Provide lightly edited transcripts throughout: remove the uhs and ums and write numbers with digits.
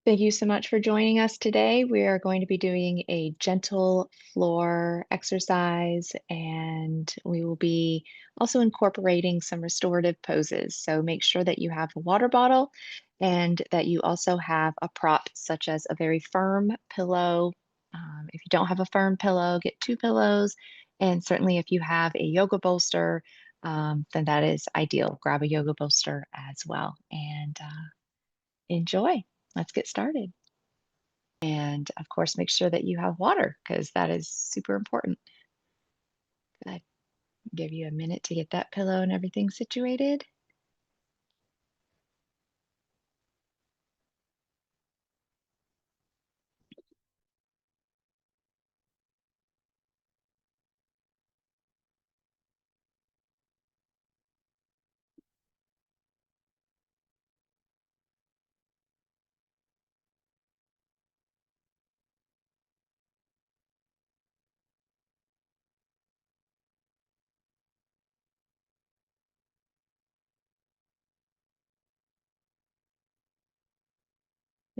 Thank you so much for joining us today. We are going to be doing a gentle floor exercise, and we will be also incorporating some restorative poses. So make sure that you have a water bottle and that you also have a prop such as a very firm pillow. If you don't have a firm pillow, get two pillows. And certainly if you have a yoga bolster, then that is ideal. Grab a yoga bolster as well and enjoy. Let's get started. And of course, make sure that you have water because that is super important. I give you a minute to get that pillow and everything situated.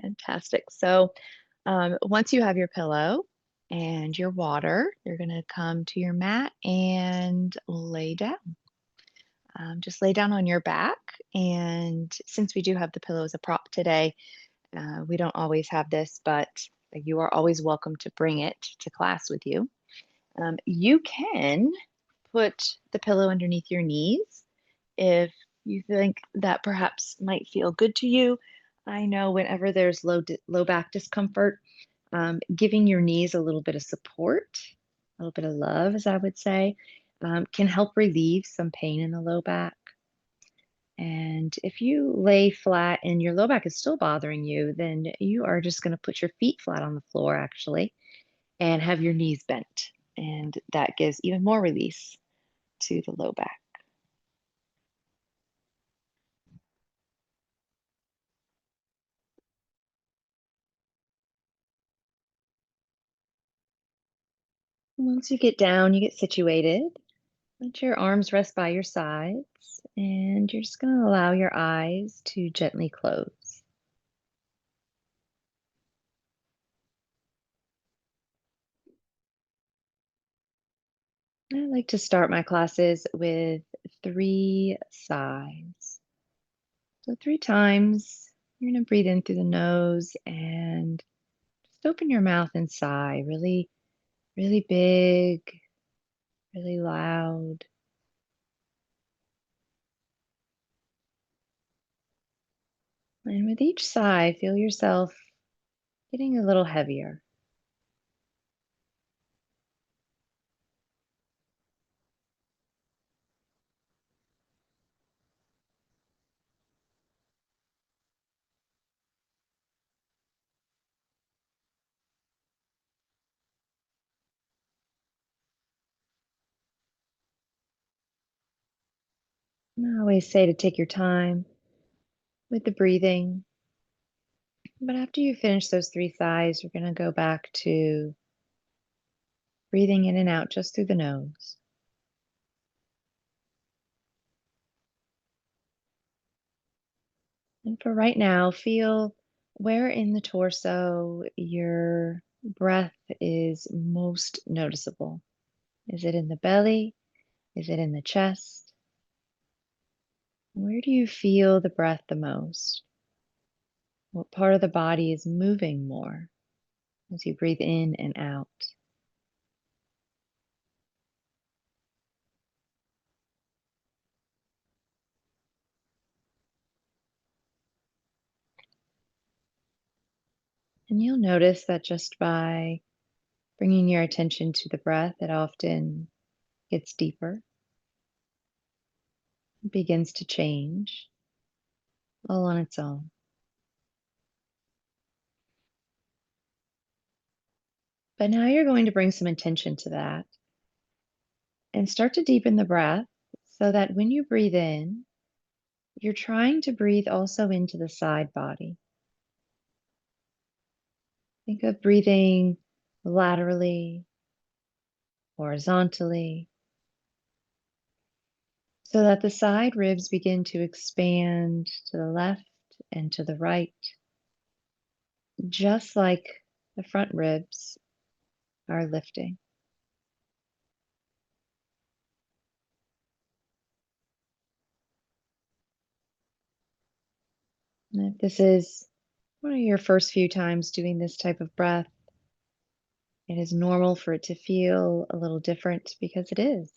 Fantastic. So once you have your pillow and your water, you're going to come to your mat and lay down. Just lay down on your back. And since we do have the pillow as a prop today, we don't always have this, but you are always welcome to bring it to class with you. You can put the pillow underneath your knees if you think that perhaps might feel good to you. I know whenever there's low back discomfort, giving your knees a little bit of support, a little bit of love, as I would say, can help relieve some pain in the low back. And if you lay flat and your low back is still bothering you, then you are just going to put your feet flat on the floor, actually, and have your knees bent. And that gives even more release to the low back. Once you get down, you get situated. Let your arms rest by your sides, and you're just going to allow your eyes to gently close. I like to start my classes with 3 sighs. So, 3 times, you're going to breathe in through the nose and just open your mouth and sigh really, really big, really loud. And with each sigh, feel yourself getting a little heavier. And I always say to take your time with the breathing. But after you finish those 3 sighs, you're going to go back to breathing in and out just through the nose. And for right now, feel where in the torso your breath is most noticeable. Is it in the belly? Is it in the chest? Where do you feel the breath the most? What part of the body is moving more as you breathe in and out? And you'll notice that just by bringing your attention to the breath, it often gets deeper, begins to change all on its own. But now you're going to bring some intention to that and start to deepen the breath so that when you breathe in, you're trying to breathe also into the side body. Think of breathing laterally, horizontally, so that the side ribs begin to expand to the left and to the right. just like the front ribs are lifting. And if this is one of your first few times doing this type of breath, it is normal for it to feel a little different because it is.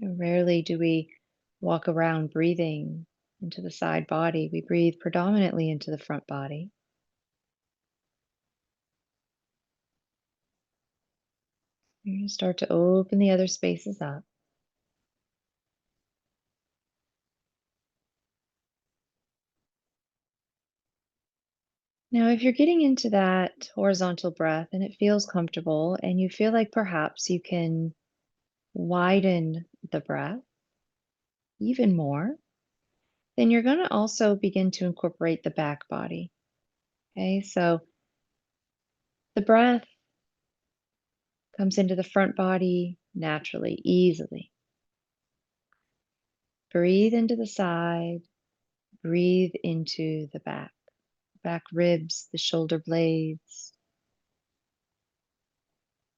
Rarely do we walk around breathing into the side body. We breathe predominantly into the front body. You're going to start to open the other spaces up. Now, if you're getting into that horizontal breath and it feels comfortable and you feel like perhaps you can widen the breath even more, then you're going to also begin to incorporate the back body. Okay, so the breath comes into the front body naturally, easily. Breathe into the side, breathe into the back ribs, the shoulder blades.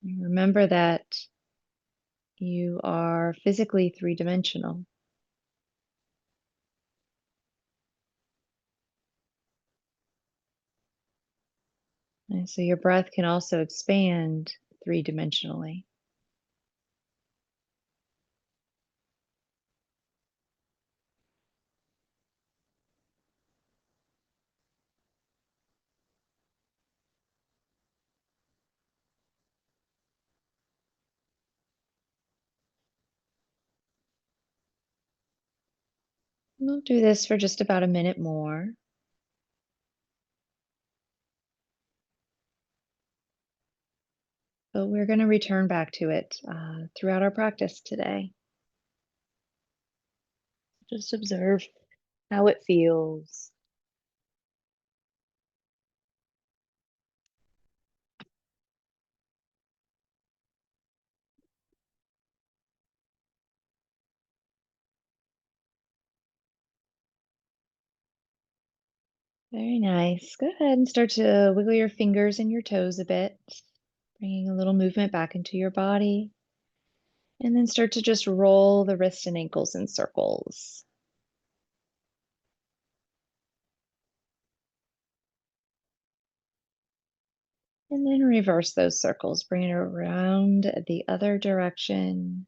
And remember that you are physically three-dimensional. And so your breath can also expand three-dimensionally. We'll do this for just about a minute more. But we're going to return back to it throughout our practice today. Just observe how it feels. Very nice. Go ahead and start to wiggle your fingers and your toes a bit, bringing a little movement back into your body. And then start to just roll the wrists and ankles in circles. And then reverse those circles, bring it around the other direction.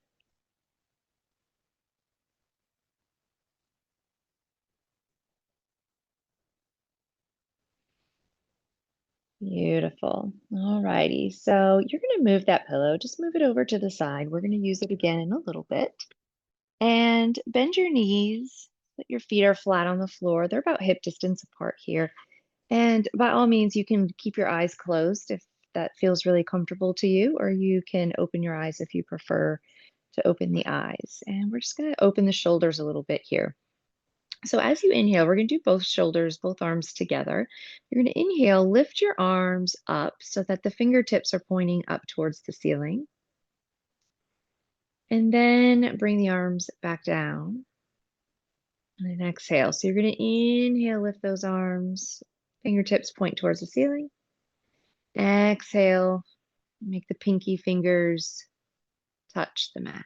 Beautiful. All righty. So you're going to move that pillow. Just move it over to the side. We're going to use it again in a little bit. And bend your knees. Let your feet are flat on the floor. They're about hip distance apart here. And by all means, you can keep your eyes closed if that feels really comfortable to you, or you can open your eyes if you prefer to open the eyes. And we're just going to open the shoulders a little bit here. So as you inhale, we're going to do both shoulders, both arms together. You're going to inhale, lift your arms up so that the fingertips are pointing up towards the ceiling. And then bring the arms back down. And then exhale. So you're going to inhale, lift those arms, fingertips point towards the ceiling. Exhale, make the pinky fingers touch the mat.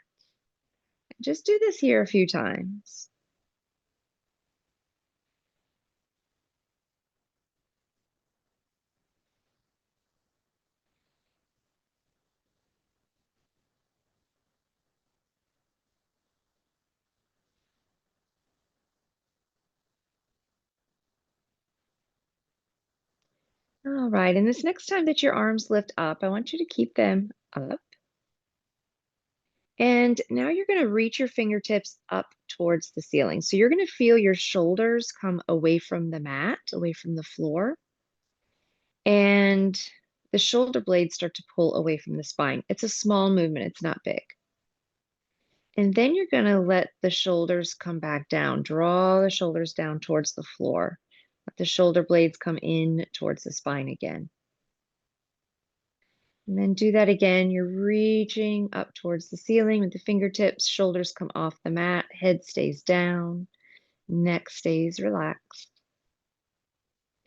Just do this here a few times. All right, and this next time that your arms lift up, I want you to keep them up. And now you're going to reach your fingertips up towards the ceiling. So you're going to feel your shoulders come away from the mat, away from the floor. And the shoulder blades start to pull away from the spine. It's a small movement, it's not big. And then you're going to let the shoulders come back down. Draw the shoulders down towards the floor. Let the shoulder blades come in towards the spine again. And then do that again. You're reaching up towards the ceiling with the fingertips, shoulders come off the mat, head stays down, neck stays relaxed.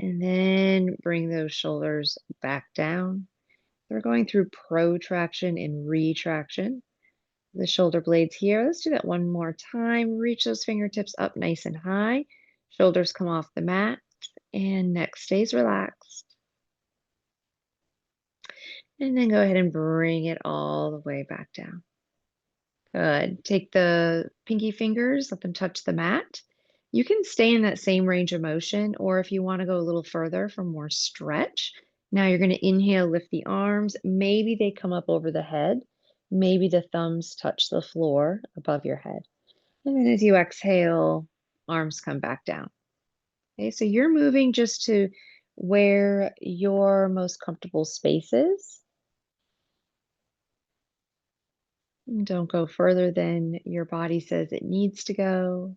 And then bring those shoulders back down. We're going through protraction and retraction. The shoulder blades here. Let's do that one more time. Reach those fingertips up nice and high. Shoulders come off the mat and neck stays relaxed. And then go ahead and bring it all the way back down. Good. Take the pinky fingers, let them touch the mat. You can stay in that same range of motion, or if you want to go a little further for more stretch, now you're going to inhale, lift the arms. Maybe they come up over the head. Maybe the thumbs touch the floor above your head. And then as you exhale, arms come back down. Okay, so you're moving just to where your most comfortable space is. Don't go further than your body says it needs to go.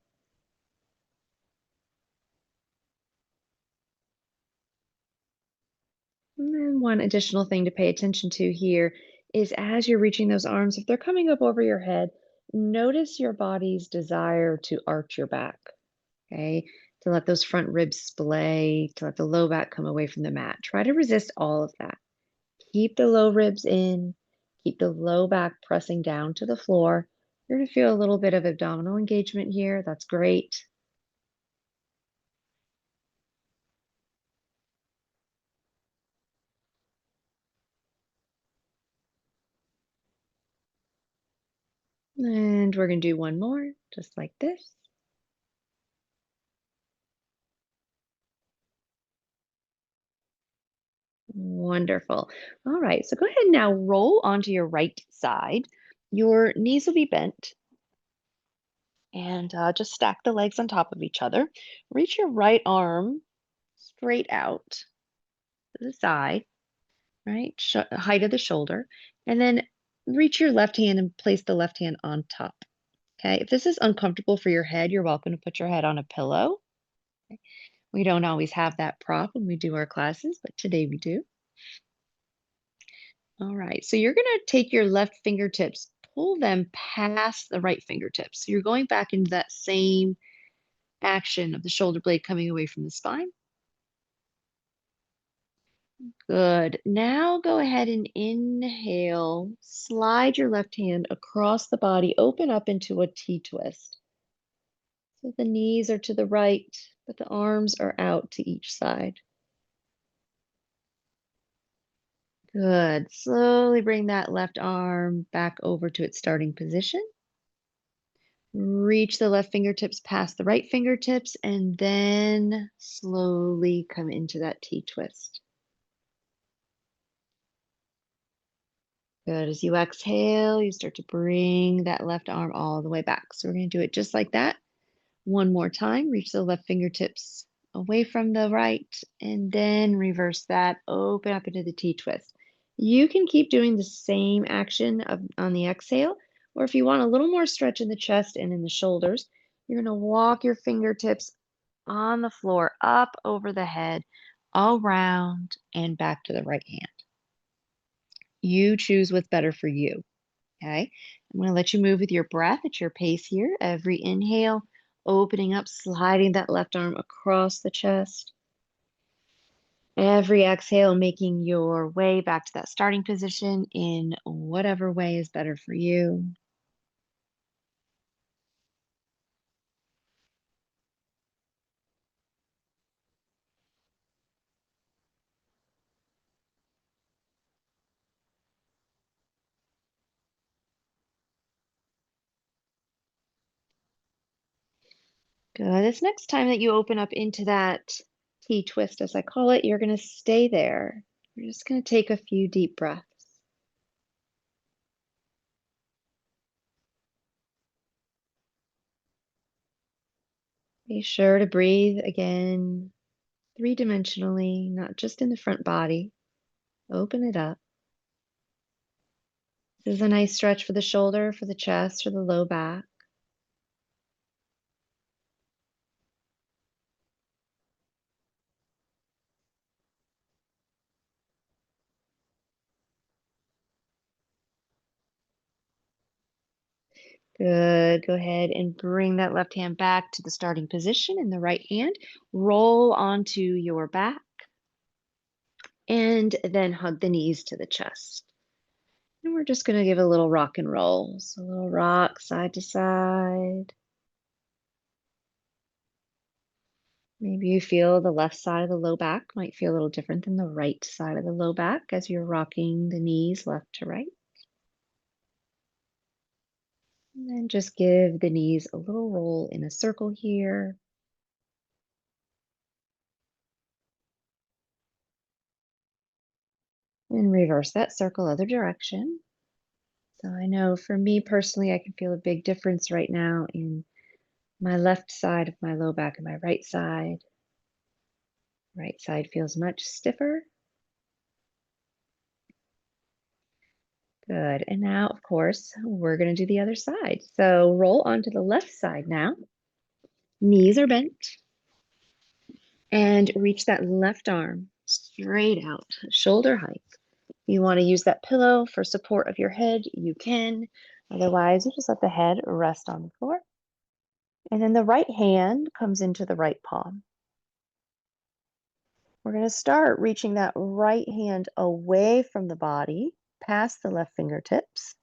And then one additional thing to pay attention to here is as you're reaching those arms, if they're coming up over your head, notice your body's desire to arch your back, okay? To let those front ribs splay, to let the low back come away from the mat. Try to resist all of that. Keep the low ribs in, keep the low back pressing down to the floor. You're going to feel a little bit of abdominal engagement here. That's great. And we're going to do one more, just like this. Wonderful. All right, so go ahead and now roll onto your right side. Your knees will be bent and just stack the legs on top of each other. Reach your right arm straight out to the side, right? Height of the shoulder. And then reach your left hand and place the left hand on top. Okay, if this is uncomfortable for your head, you're welcome to put your head on a pillow. We don't always have that prop when we do our classes, but today we do. All right, so you're going to take your left fingertips, pull them past the right fingertips. So you're going back into that same action of the shoulder blade coming away from the spine. Good. Now go ahead and inhale. Slide your left hand across the body, open up into a T-twist. So the knees are to the right, but the arms are out to each side. Good. Slowly bring that left arm back over to its starting position. Reach the left fingertips past the right fingertips and then slowly come into that T-twist. Good. As you exhale, you start to bring that left arm all the way back. So we're going to do it just like that. One more time. Reach the left fingertips away from the right and then reverse that. Open up into the T-twist. You can keep doing the same action on the exhale, or if you want a little more stretch in the chest and in the shoulders, you're going to walk your fingertips on the floor, up over the head, around, and back to the right hand. You choose what's better for you. Okay. I'm going to let you move with your breath at your pace here. Every inhale, opening up, sliding that left arm across the chest. Every exhale, making your way back to that starting position in whatever way is better for you. Good. This next time that you open up into that T-twist, as I call it, you're going to stay there. You're just going to take a few deep breaths. Be sure to breathe again, three-dimensionally, not just in the front body. Open it up. This is a nice stretch for the shoulder, for the chest, for the low back. Good. Go ahead and bring that left hand back to the starting position in the right hand. Roll onto your back and then hug the knees to the chest. And we're just going to give a little rock and roll. So a little rock side to side. Maybe you feel the left side of the low back might feel a little different than the right side of the low back as you're rocking the knees left to right. And then just give the knees a little roll in a circle here. And reverse that circle other direction. So I know for me personally, I can feel a big difference right now in my left side of my low back and my right side. Right side feels much stiffer. Good. And now, of course, we're going to do the other side. So roll onto the left side now. Knees are bent. And reach that left arm straight out, shoulder height. You want to use that pillow for support of your head, you can. Otherwise, you just let the head rest on the floor. And then the right hand comes into the right palm. We're going to start reaching that right hand away from the body, past the left fingertips.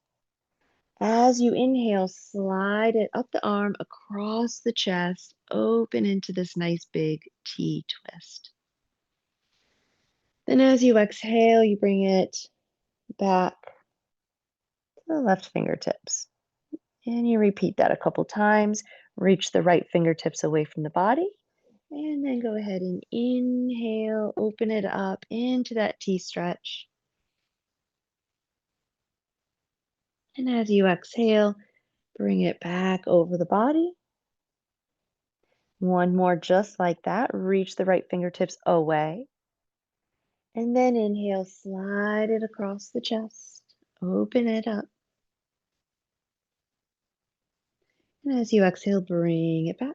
As you inhale, slide it up the arm, across the chest, open into this nice big T twist. Then as you exhale, you bring it back to the left fingertips. And you repeat that a couple times. Reach the right fingertips away from the body. And then go ahead and inhale, open it up into that T stretch. And as you exhale, bring it back over the body. One more just like that. Reach the right fingertips away. And then inhale, slide it across the chest. Open it up. And as you exhale, bring it back.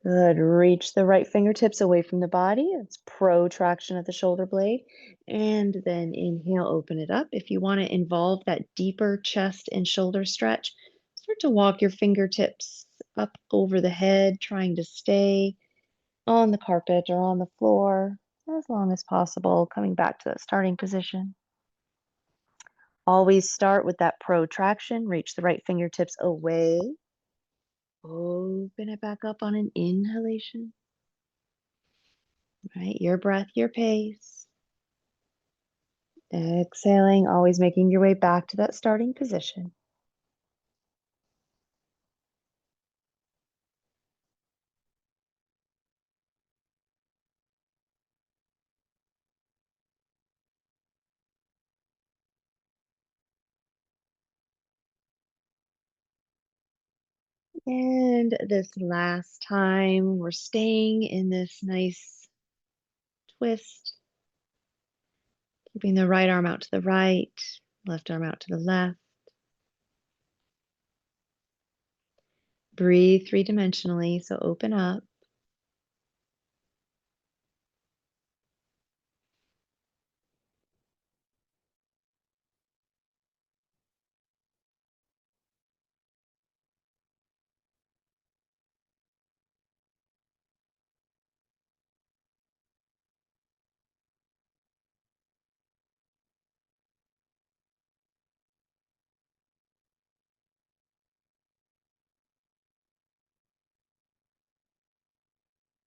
Good. Reach the right fingertips away from the body. It's protraction of the shoulder blade. And then inhale, open it up. If you want to involve that deeper chest and shoulder stretch, start to walk your fingertips up over the head, trying to stay on the carpet or on the floor as long as possible, coming back to that starting position. Always start with that protraction. Reach the right fingertips away. Open it back up on an inhalation. Right, your breath, your pace. Exhaling, always making your way back to that starting position. And this last time, we're staying in this nice twist, keeping the right arm out to the right, left arm out to the left. Breathe three-dimensionally, so open up.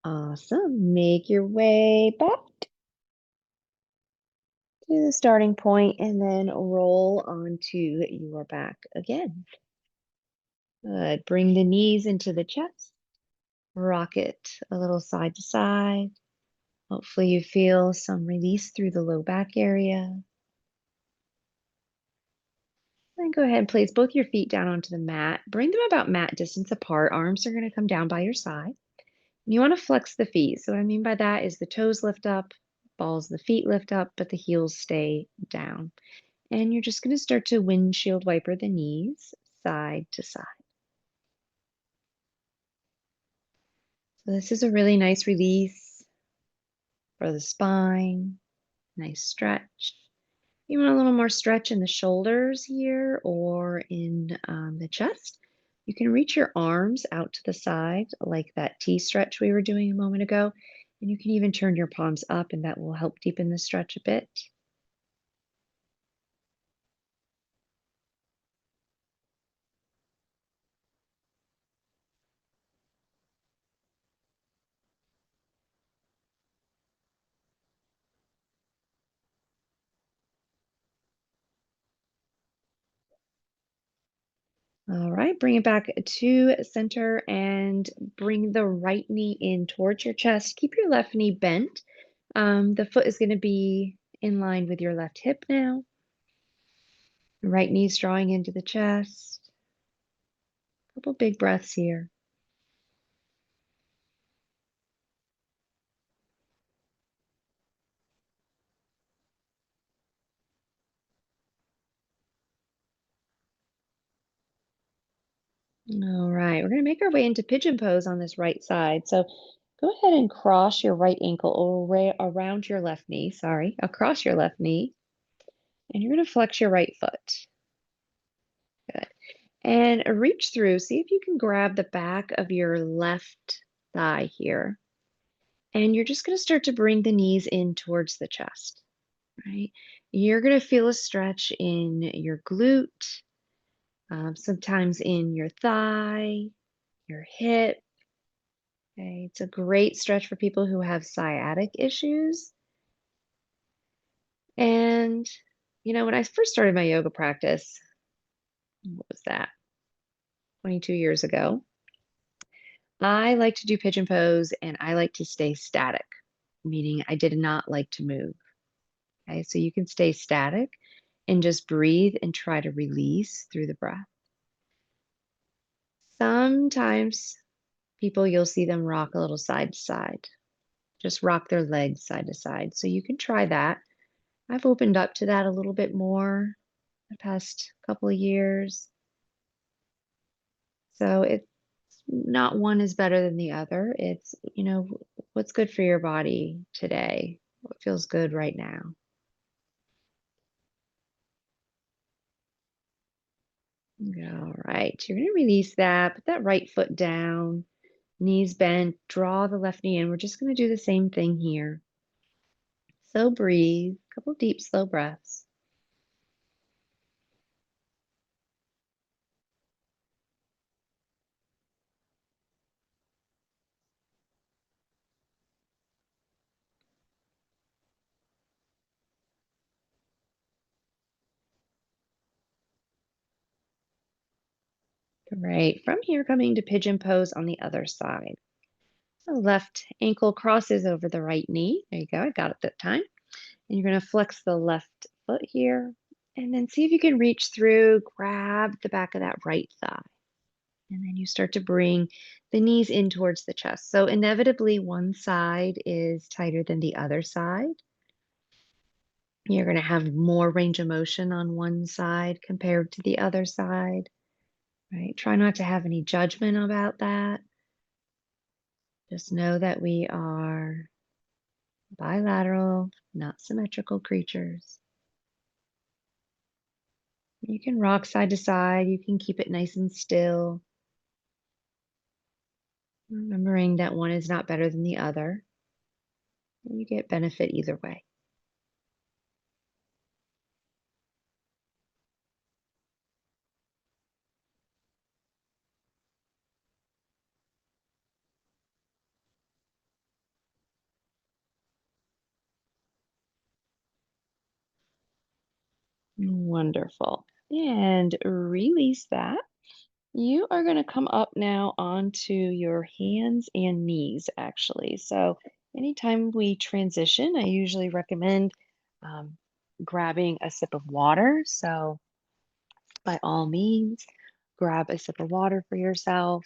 Awesome. Make your way back to the starting point and then roll onto your back again. Good. Bring the knees into the chest. Rock it a little side to side. Hopefully you feel some release through the low back area. Then go ahead and place both your feet down onto the mat. Bring them about mat distance apart. Arms are going to come down by your side. And you want to flex the feet. So what I mean by that is the toes lift up, balls of the feet lift up, but the heels stay down. And you're just going to start to windshield wiper the knees side to side. So this is a really nice release for the spine, nice stretch. You want a little more stretch in the shoulders here or in the chest. You can reach your arms out to the side like that T stretch we were doing a moment ago. And you can even turn your palms up, and that will help deepen the stretch a bit. All right, bring it back to center and bring the right knee in towards your chest. Keep your left knee bent. The foot is going to be in line with your left hip now. Right knee's drawing into the chest. Couple big breaths here. All right, we're going to make our way into pigeon pose on this right side. So go ahead and cross your right ankle around your left knee, across your left knee. And you're going to flex your right foot. Good. And reach through. See if you can grab the back of your left thigh here. And you're just going to start to bring the knees in towards the chest, right? You're going to feel a stretch in your glute, sometimes in your thigh, your hip. Okay, it's a great stretch for people who have sciatic issues. And, when I first started my yoga practice, what was that? 22 years ago. I like to do pigeon pose and I like to stay static, meaning I did not like to move. Okay, so you can stay static and just breathe and try to release through the breath. Sometimes people, you'll see them rock a little side to side, just rock their legs side to side. So you can try that. I've opened up to that a little bit more the past couple of years. So it's not one is better than the other. It's, what's good for your body today, what feels good right now. All right, you're going to release that, put that right foot down, knees bent, draw the left knee in. We're just going to do the same thing here. So breathe, a couple deep, slow breaths. Great. From here, coming to pigeon pose on the other side. So left ankle crosses over the right knee. There you go. I got it that time. And you're going to flex the left foot here. And then see if you can reach through, grab the back of that right thigh. And then you start to bring the knees in towards the chest. So inevitably, one side is tighter than the other side. You're going to have more range of motion on one side compared to the other side, right? Try not to have any judgment about that. Just know that we are bilateral, not symmetrical creatures. You can rock side to side. You can keep it nice and still. Remembering that one is not better than the other. You get benefit either way. Wonderful. And release that. You are going to come up now onto your hands and knees, actually. So, anytime we transition, I usually recommend um, grabbing a sip of water. So, by all means, grab a sip of water for yourself.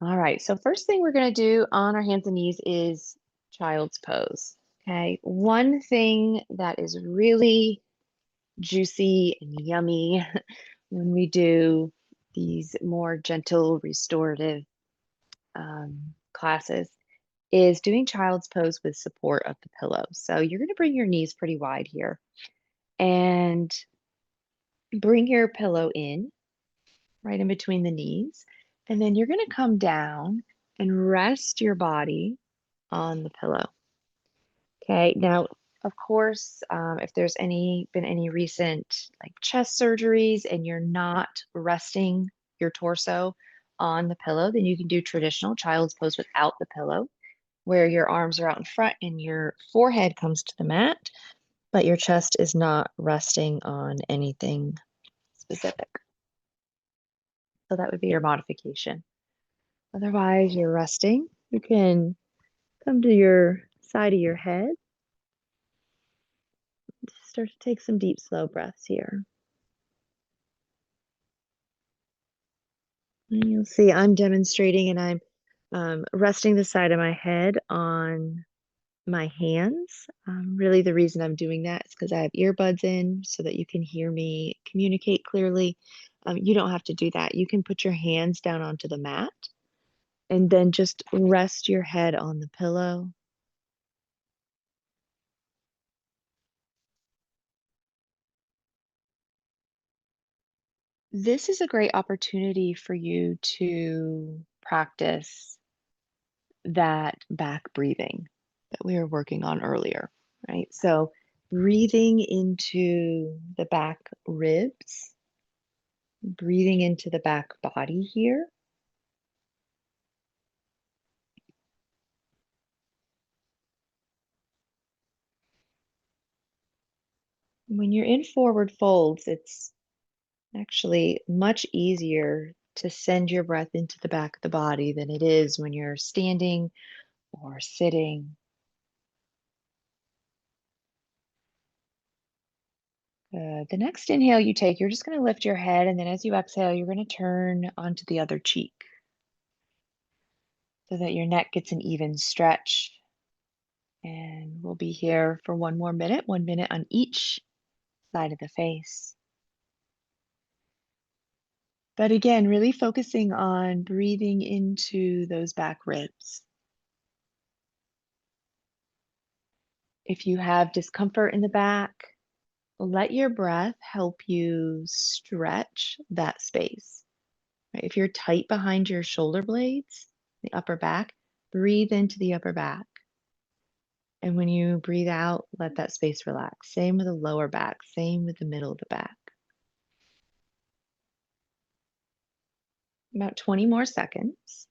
All right. So, first thing we're going to do on our hands and knees is child's pose. Okay, one thing that is really juicy and yummy when we do these more gentle restorative classes is doing child's pose with support of the pillow. So you're going to bring your knees pretty wide here and bring your pillow in right in between the knees. And then you're going to come down and rest your body on the pillow. Okay, now, of course, if there's been any recent like chest surgeries and you're not resting your torso on the pillow, then you can do traditional child's pose without the pillow, where your arms are out in front and your forehead comes to the mat, but your chest is not resting on anything specific. So that would be your modification. Otherwise, you're resting. You can come to your side of your head. Start to take some deep, slow breaths here. And you'll see I'm demonstrating and I'm resting the side of my head on my hands. Really, the reason I'm doing that is because I have earbuds in so that you can hear me communicate clearly. You don't have to do that. You can put your hands down onto the mat and then just rest your head on the pillow. This is a great opportunity for you to practice that back breathing that we were working on earlier, right? So, breathing into the back ribs, breathing into the back body here. When you're in forward folds, it's actually much easier to send your breath into the back of the body than it is when you're standing or sitting. The next inhale you take, you're just going to lift your head, and then as you exhale, you're going to turn onto the other cheek so that your neck gets an even stretch. And we'll be here for 1 more minute, 1 minute on each side of the face. But again, really focusing on breathing into those back ribs. If you have discomfort in the back, let your breath help you stretch that space. Right? If you're tight behind your shoulder blades, the upper back, breathe into the upper back. And when you breathe out, let that space relax. Same with the lower back, same with the middle of the back. About 20 more seconds.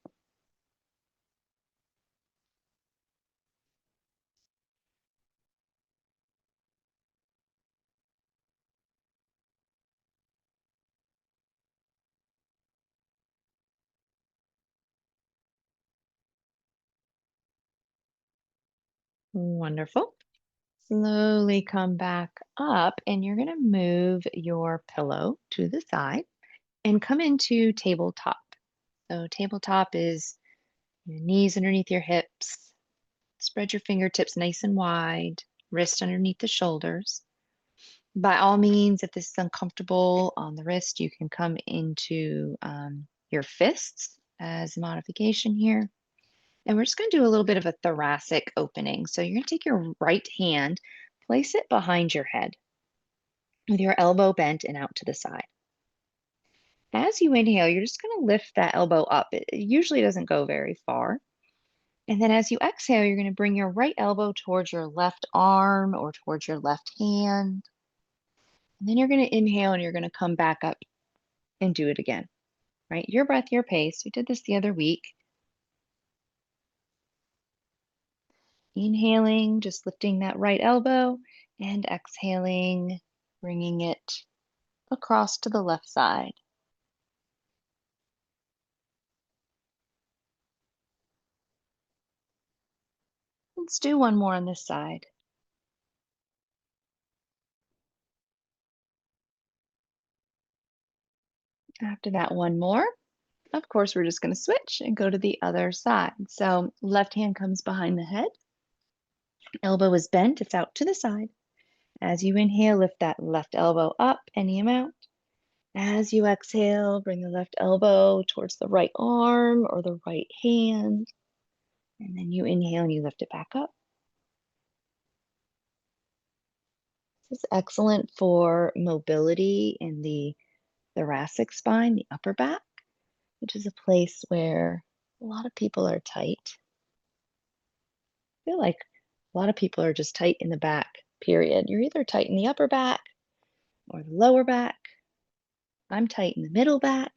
Wonderful. Slowly come back up, and you're going to move your pillow to the side and come into tabletop. So, tabletop is your knees underneath your hips. Spread your fingertips nice and wide, wrist underneath the shoulders. By all means, if this is uncomfortable on the wrist, you can come into your fists as a modification here. And we're just going to do a little bit of a thoracic opening. So you're going to take your right hand, place it behind your head with your elbow bent and out to the side. As you inhale, you're just going to lift that elbow up. It usually doesn't go very far. And then as you exhale, you're going to bring your right elbow towards your left arm or towards your left hand. And then you're going to inhale and you're going to come back up and do it again, right? Your breath, your pace. We did this the other week. Inhaling, just lifting that right elbow, and exhaling, bringing it across to the left side. Let's do one more on this side. After that, one more. Of course, we're just going to switch and go to the other side. So left hand comes behind the head. Elbow is bent, it's out to the side. As you inhale, lift that left elbow up any amount. As you exhale, bring the left elbow towards the right arm or the right hand. And then you inhale and you lift it back up. This is excellent for mobility in the thoracic spine, the upper back, which is a place where a lot of people are tight. I feel like a lot of people are just tight in the back, period. You're either tight in the upper back or the lower back. I'm tight in the middle back.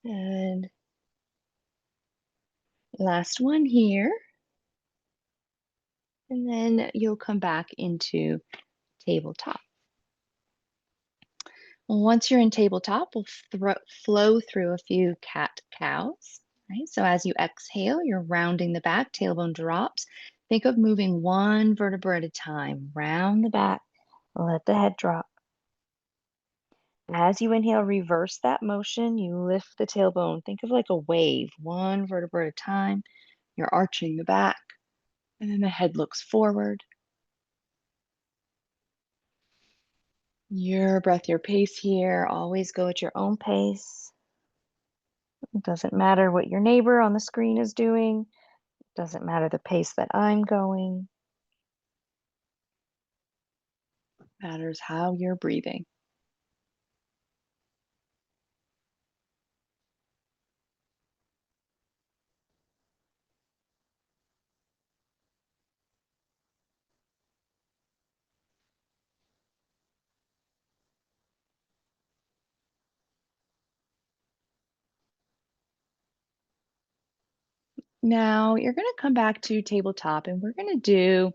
And last one here. And then you'll come back into tabletop. Once you're in tabletop, we'll flow through a few cat-cows. Right? So as you exhale, you're rounding the back, tailbone drops. Think of moving one vertebra at a time. Round the back, let the head drop. As you inhale, reverse that motion. You lift the tailbone. Think of like a wave, one vertebra at a time. You're arching the back, and then the head looks forward. Your breath, your pace here. Always go at your own pace. It doesn't matter what your neighbor on the screen is doing. It doesn't matter the pace that I'm going. It matters how you're breathing. Now you're going to come back to tabletop and we're going to do,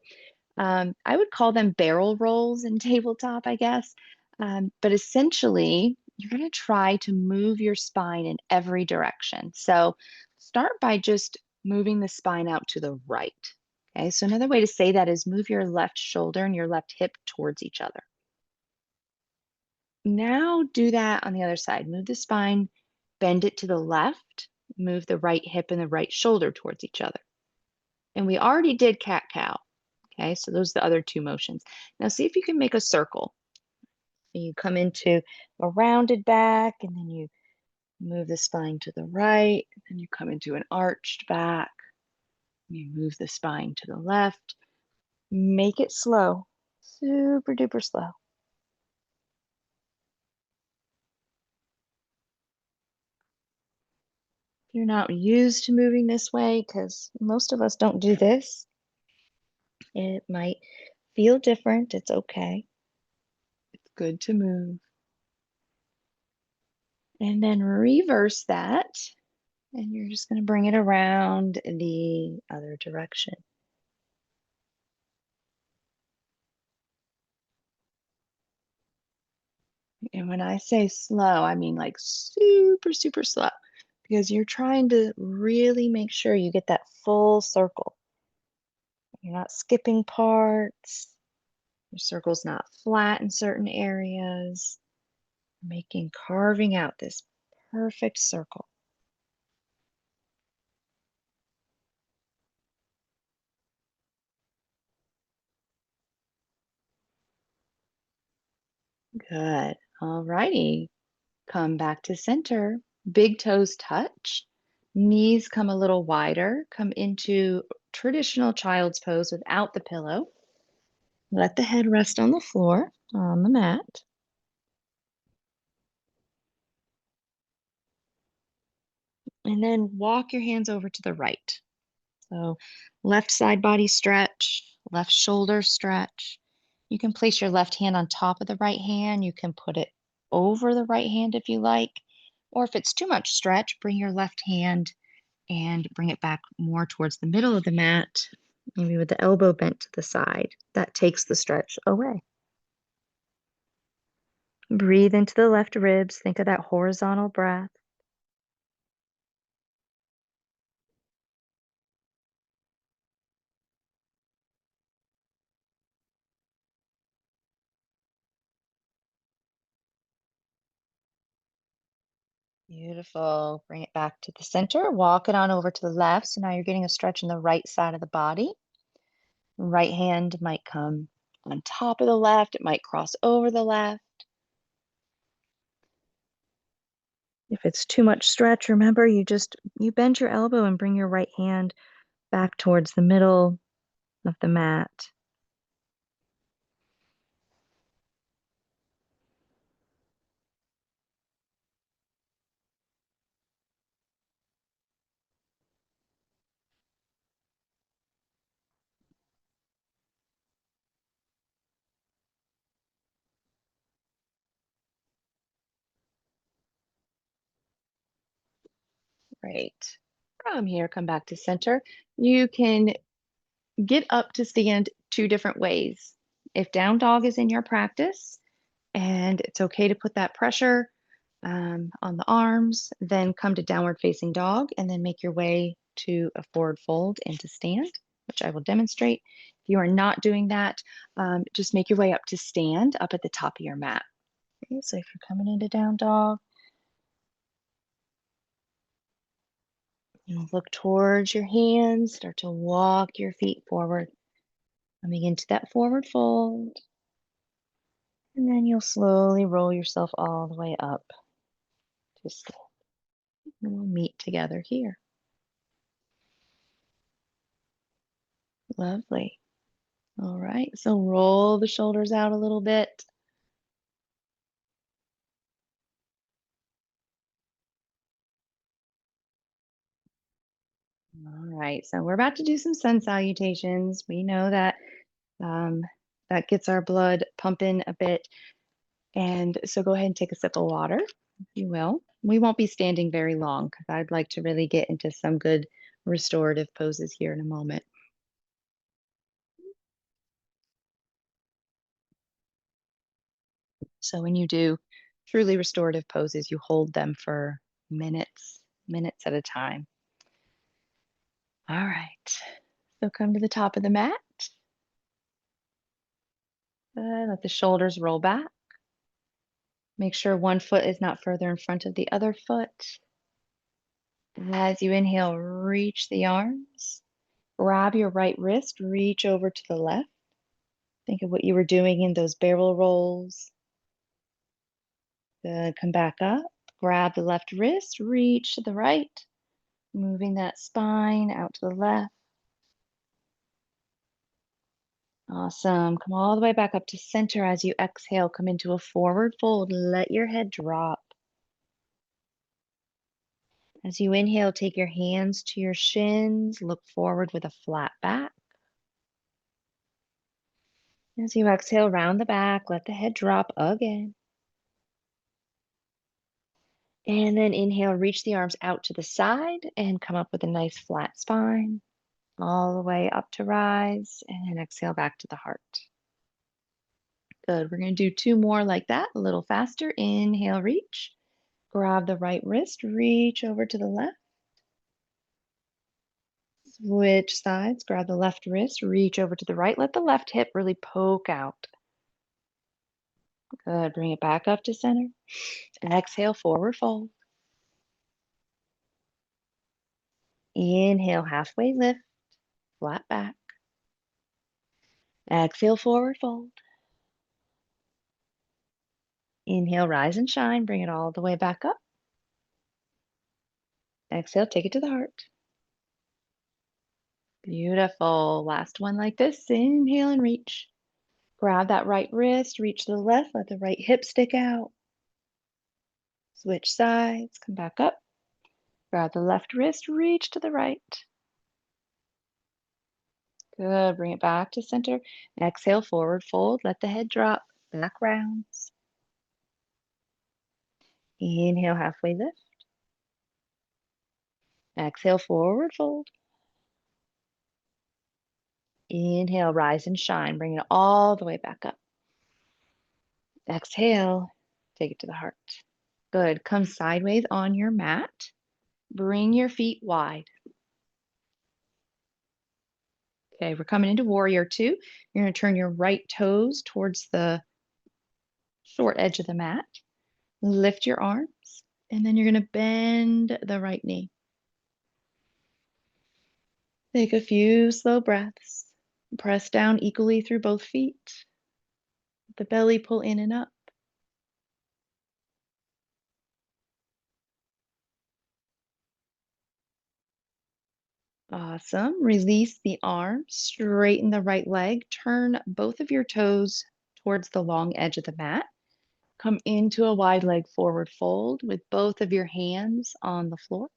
I would call them barrel rolls in tabletop, I guess. But essentially, you're going to try to move your spine in every direction. So start by just moving the spine out to the right. Okay, so another way to say that is move your left shoulder and your left hip towards each other. Now do that on the other side. Move the spine, bend it to the left, move the right hip and the right shoulder towards each other. And we already did cat-cow. Okay, so those are the other two motions. Now see if you can make a circle. So you come into a rounded back and then you move the spine to the right, and you come into an arched back. You move the spine to the left. Make it slow, super duper slow. If you're not used to moving this way, because most of us don't do this, it might feel different. It's okay. It's good to move. And then reverse that. And you're just going to bring it around the other direction. And when I say slow, I mean like super, super slow, because you're trying to really make sure you get that full circle. You're not skipping parts. Your circle's not flat in certain areas. Carving out this perfect circle. Good. All righty. Come back to center. Big toes touch. Knees come a little wider. Come into traditional child's pose without the pillow. Let the head rest on the floor, on the mat. And then walk your hands over to the right. So left side body stretch, left shoulder stretch. You can place your left hand on top of the right hand. You can put it over the right hand if you like. Or if it's too much stretch, bring your left hand and bring it back more towards the middle of the mat, maybe with the elbow bent to the side. That takes the stretch away. Breathe into the left ribs. Think of that horizontal breath. Beautiful. Bring it back to the center. Walk it on over to the left. So now you're getting a stretch in the right side of the body. Right hand might come on top of the left. It might cross over the left. If it's too much stretch, remember you bend your elbow and bring your right hand back towards the middle of the mat. Great. From here, come back to center. You can get up to stand two different ways. If down dog is in your practice, and it's okay to put that pressure on the arms, then come to downward facing dog, and then make your way to a forward fold into stand, which I will demonstrate. If you are not doing that, just make your way up to stand up at the top of your mat. Okay, so if you're coming into down dog, you look towards your hands, start to walk your feet forward, coming into that forward fold. And then you'll slowly roll yourself all the way up to stand. And we'll meet together here. Lovely. All right, so roll the shoulders out a little bit. All right, so we're about to do some sun salutations. We know that um, that gets our blood pumping a bit. And so go ahead and take a sip of water, if you will. We won't be standing very long because I'd like to really get into some good restorative poses here in a moment. So when you do truly restorative poses, you hold them for minutes at a time. All right. So come to the top of the mat. Let the shoulders roll back. Make sure one foot is not further in front of the other foot. As you inhale, reach the arms. Grab your right wrist, reach over to the left. Think of what you were doing in those barrel rolls. Good. Come back up. Grab the left wrist, reach to the right, moving that spine out to the left. Awesome. Come all the way back up to center as you exhale. Come into a forward fold. Let your head drop. As you inhale, take your hands to your shins. Look forward with a flat back. As you exhale, round the back. Let the head drop again. And then inhale, reach the arms out to the side and come up with a nice flat spine. All the way up to rise. And then exhale back to the heart. Good. We're going to do two more like that, a little faster. Inhale, reach. Grab the right wrist, reach over to the left. Switch sides, grab the left wrist, reach over to the right. Let the left hip really poke out. Good. Bring it back up to center. Exhale, forward fold. Inhale, halfway lift, flat back. Exhale, forward fold. Inhale, rise and shine. Bring it all the way back up. Exhale, take it to the heart. Beautiful. Last one like this. Inhale and reach. Grab that right wrist, reach to the left, let the right hip stick out. Switch sides, come back up. Grab the left wrist, reach to the right. Good, bring it back to center. Exhale, forward fold, let the head drop, back rounds. Inhale, halfway lift. Exhale, forward fold. Inhale, rise and shine, bring it all the way back up. Exhale, take it to the heart. Good, come sideways on your mat. Bring your feet wide. Okay, we're coming into warrior two. You're going to turn your right toes towards the short edge of the mat. Lift your arms. And then you're going to bend the right knee. Take a few slow breaths. Press down equally through both feet. The belly pull in and up. Awesome. Release the arm, straighten the right leg, turn both of your toes towards the long edge of the mat. Come into a wide leg forward fold with both of your hands on the floor.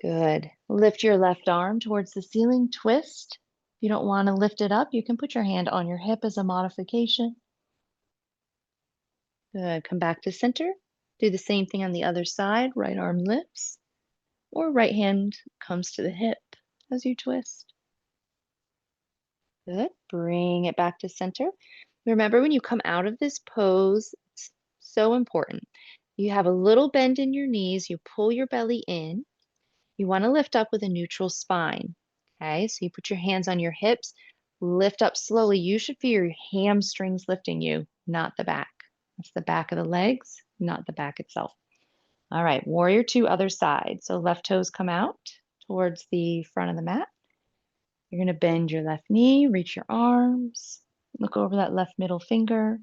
Good. Lift your left arm towards the ceiling, twist. If you don't want to lift it up, you can put your hand on your hip as a modification. Good. Come back to center. Do the same thing on the other side. Right arm lifts, or right hand comes to the hip as you twist. Good. Bring it back to center. Remember, when you come out of this pose, it's so important. You have a little bend in your knees. You pull your belly in. You want to lift up with a neutral spine. Okay, so you put your hands on your hips, lift up slowly. You should feel your hamstrings lifting you, not the back. That's the back of the legs, not the back itself. All right, warrior two, other side. So left toes come out towards the front of the mat. You're going to bend your left knee, reach your arms, look over that left middle finger.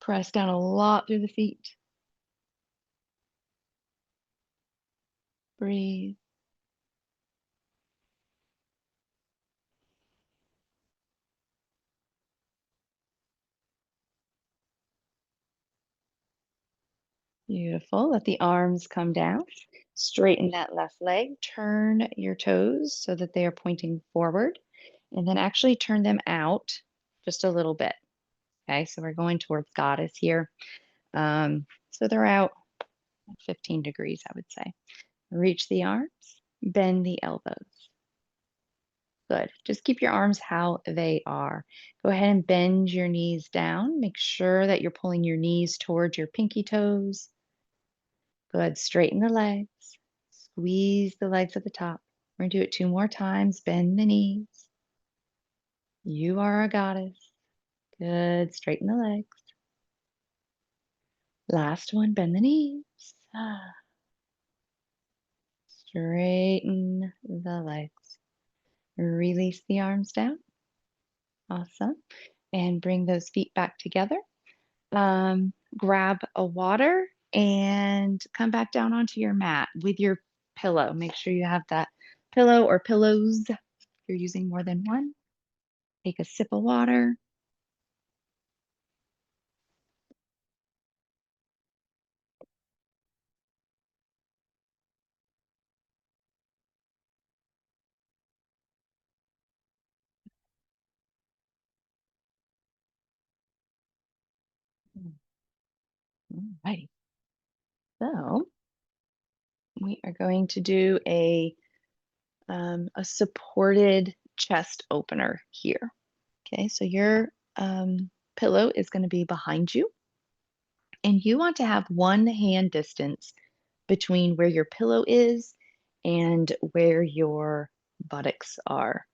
Press down a lot through the feet. Breathe. Beautiful. Let the arms come down. Straighten that left leg. Turn your toes so that they are pointing forward. And then actually turn them out just a little bit. Okay, so we're going towards goddess here. So they're out 15 degrees, I would say. Reach the arms, bend the elbows. Good. Just keep your arms how they are. Go ahead and bend your knees down. Make sure that you're pulling your knees towards your pinky toes. Good. Straighten the legs. Squeeze the legs at the top. We're going to do it 2 more times. Bend the knees. You are a goddess. Good. Straighten the legs. Last one. Bend the knees. Straighten the legs. Release the arms down. Awesome. And bring those feet back together. Grab a water and come back down onto your mat with your pillow. Make sure you have that pillow or pillows if you're using more than one. Take a sip of water. All right. So we are going to do a supported chest opener here. Okay, so your pillow is going to be behind you, and you want to have one hand distance between where your pillow is and where your buttocks are.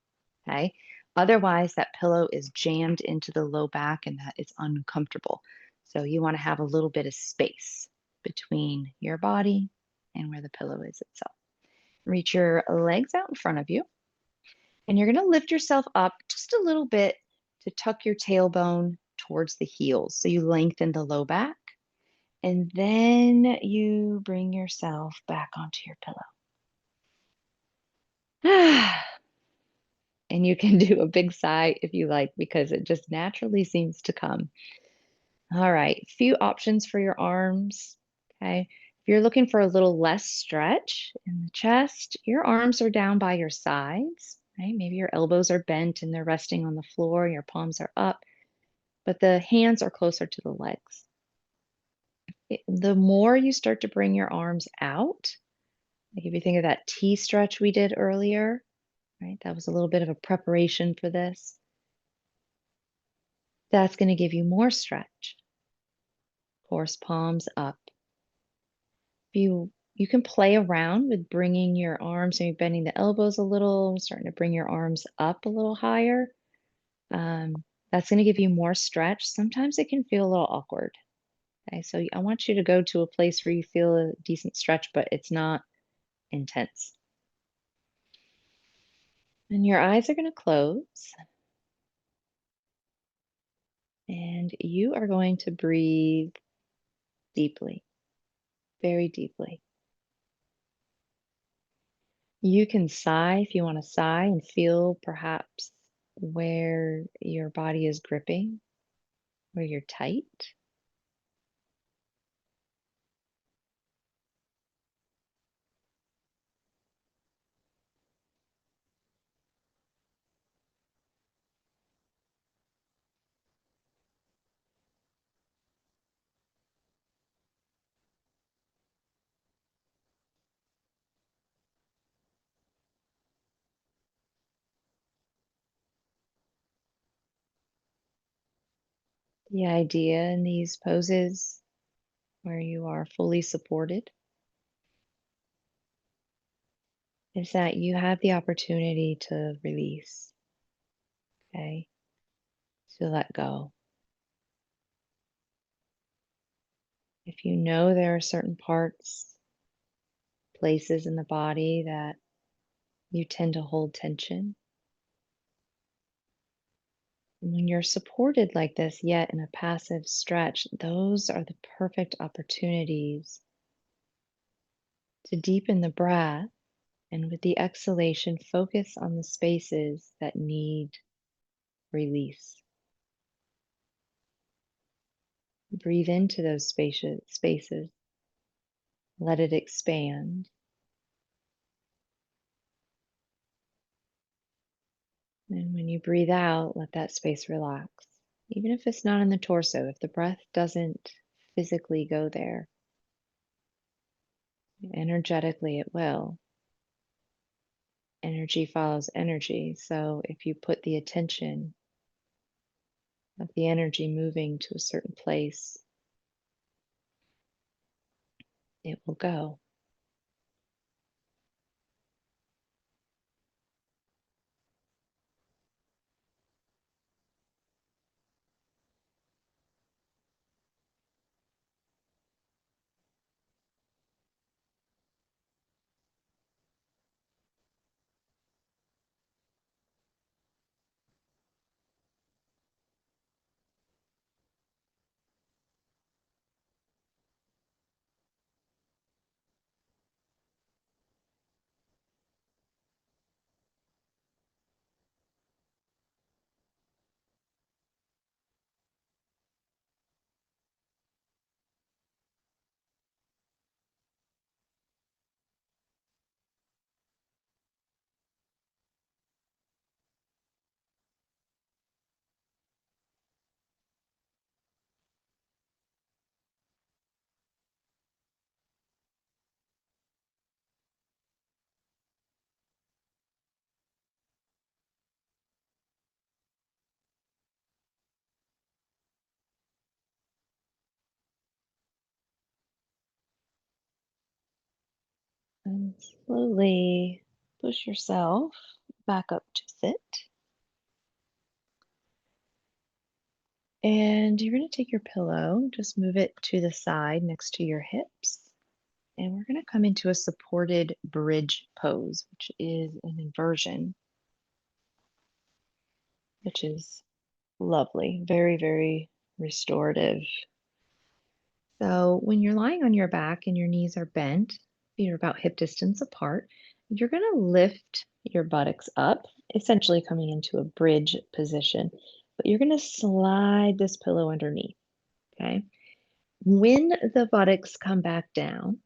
Okay. Otherwise, that pillow is jammed into the low back and that is uncomfortable. So you want to have a little bit of space between your body and where the pillow is itself. Reach your legs out in front of you, and you're going to lift yourself up just a little bit to tuck your tailbone towards the heels. So you lengthen the low back, and then you bring yourself back onto your pillow. And you can do a big sigh if you like, because it just naturally seems to come. All right, few options for your arms. Okay, if you're looking for a little less stretch in the chest, your arms are down by your sides. Right? Maybe your elbows are bent and they're resting on the floor, your palms are up, but the hands are closer to the legs. The more you start to bring your arms out, like if you think of that T stretch we did earlier, right? That was a little bit of a preparation for this. That's going to give you more stretch. Of course, palms up. You can play around with bringing your arms, maybe bending the elbows a little, starting to bring your arms up a little higher. That's going to give you more stretch. Sometimes it can feel a little awkward. Okay, so I want you to go to a place where you feel a decent stretch, but it's not intense. And your eyes are going to close, and you are going to breathe deeply, very deeply. You can sigh if you want to sigh and feel perhaps where your body is gripping, where you're tight. The idea in these poses where you are fully supported is that you have the opportunity to release, okay? To let go. If you know there are certain parts, places in the body that you tend to hold tension, when you're supported like this, yet in a passive stretch, those are the perfect opportunities to deepen the breath and with the exhalation, focus on the spaces that need release. Breathe into those spaces, let it expand. And when you breathe out, let that space relax. Even if it's not in the torso, if the breath doesn't physically go there, energetically it will. Energy follows energy. So if you put the attention of the energy moving to a certain place, it will go. And slowly push yourself back up to sit. And you're going to take your pillow, just move it to the side next to your hips. And we're going to come into a supported bridge pose, which is an inversion, which is lovely, very, very restorative. So when you're lying on your back and your knees are bent, feet are about hip distance apart, you're going to lift your buttocks up, essentially coming into a bridge position, but you're going to slide this pillow underneath, okay? When the buttocks come back down,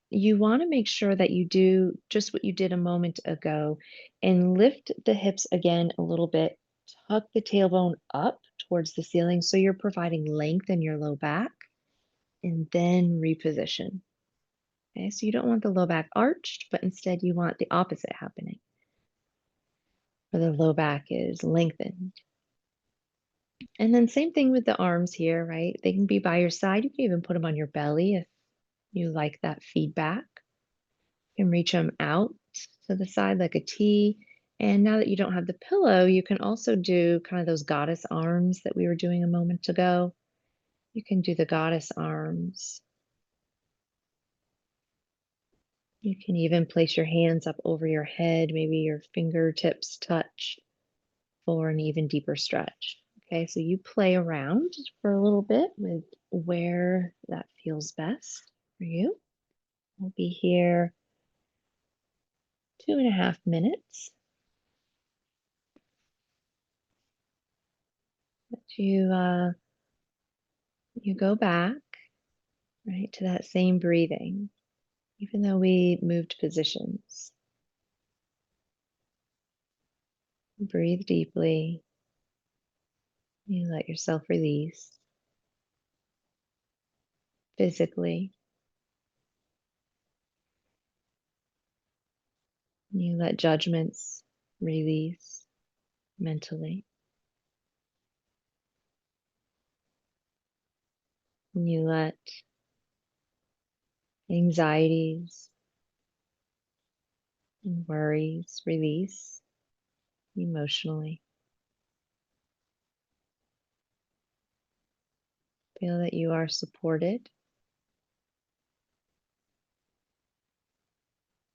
you want to make sure that you do just what you did a moment ago and lift the hips again a little bit. Tuck the tailbone up towards the ceiling so you're providing length in your low back and then reposition. Okay, so you don't want the low back arched, but instead you want the opposite happening, where the low back is lengthened. And then same thing with the arms here, right? They can be by your side. You can even put them on your belly if you like that feedback. You can reach them out to the side like a T And now that you don't have the pillow, you can also do kind of those goddess arms that we were doing a moment ago. You can do the goddess arms. You can even place your hands up over your head, maybe your fingertips touch for an even deeper stretch. Okay, so you play around for a little bit with where that feels best for you. We'll be here 2.5 minutes. But you go back right to that same breathing, even though we moved positions. Breathe deeply. You let yourself release physically. You let judgments release mentally. You let anxieties and worries release emotionally. Feel that you are supported.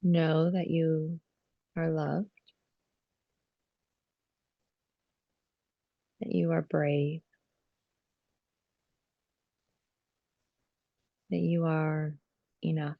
Know that you are loved, that you are brave, that you are enough.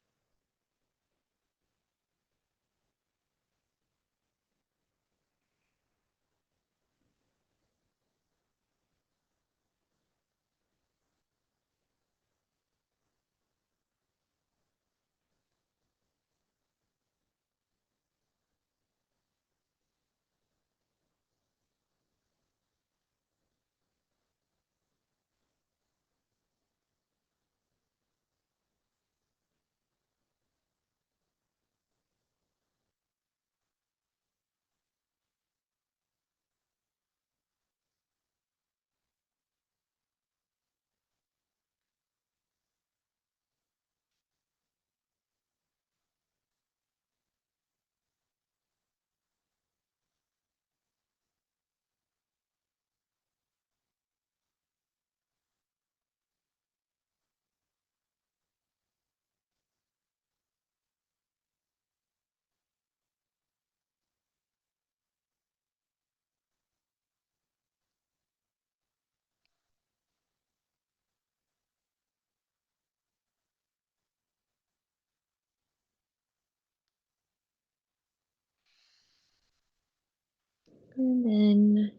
And then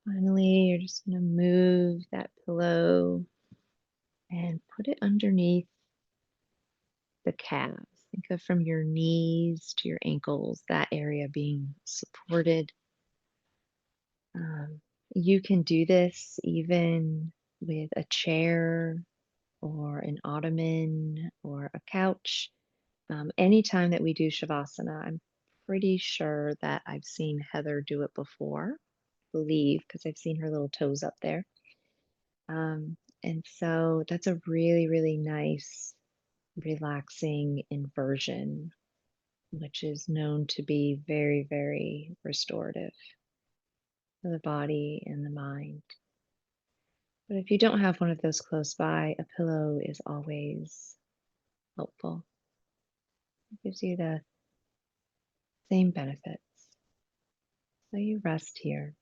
finally, you're just going to move that pillow and put it underneath the calves. Think of from your knees to your ankles, that area being supported. Um, you can do this even with a chair or an ottoman or a couch. Anytime that we do Shavasana, I'm pretty sure that I've seen Heather do it before, believe, because I've seen her little toes up there. And so that's a really, really nice, relaxing inversion, which is known to be very, very restorative for the body and the mind. But if you don't have one of those close by, a pillow is always helpful. It gives you the same benefits. So you rest here.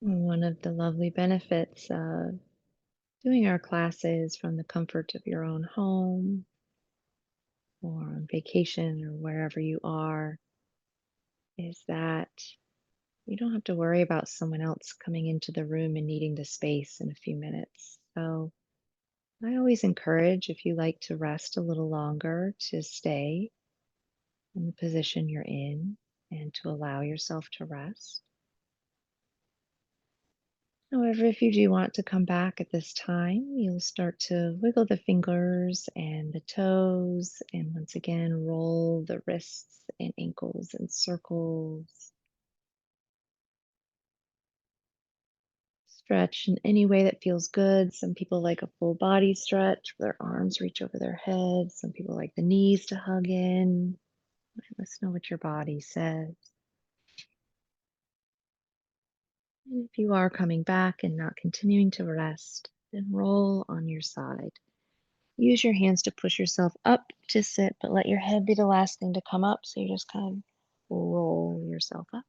One of the lovely benefits of doing our classes from the comfort of your own home or on vacation or wherever you are is that you don't have to worry about someone else coming into the room and needing the space in a few minutes. So I always encourage, if you like to rest a little longer, to stay in the position you're in and to allow yourself to rest. However, if you do want to come back at this time, you'll start to wiggle the fingers and the toes, and once again, roll the wrists and ankles in circles. Stretch in any way that feels good. Some people like a full body stretch where their arms reach over their heads. Some people like the knees to hug in. Listen to what your body says. And if you are coming back and not continuing to rest, then roll on your side. Use your hands to push yourself up to sit, but let your head be the last thing to come up. So you just kind of roll yourself up.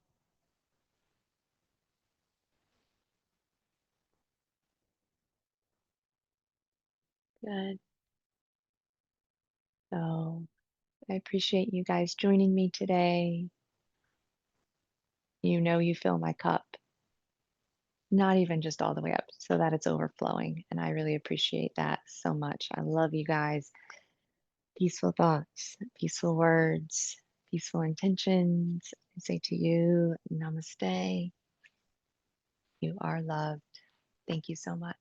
Good. So I appreciate you guys joining me today. You know, you fill my cup, not even just all the way up, so that it's overflowing. And I really appreciate that so much. I love you guys. Peaceful thoughts, peaceful words, peaceful intentions. I say to you, namaste. You are loved. Thank you so much.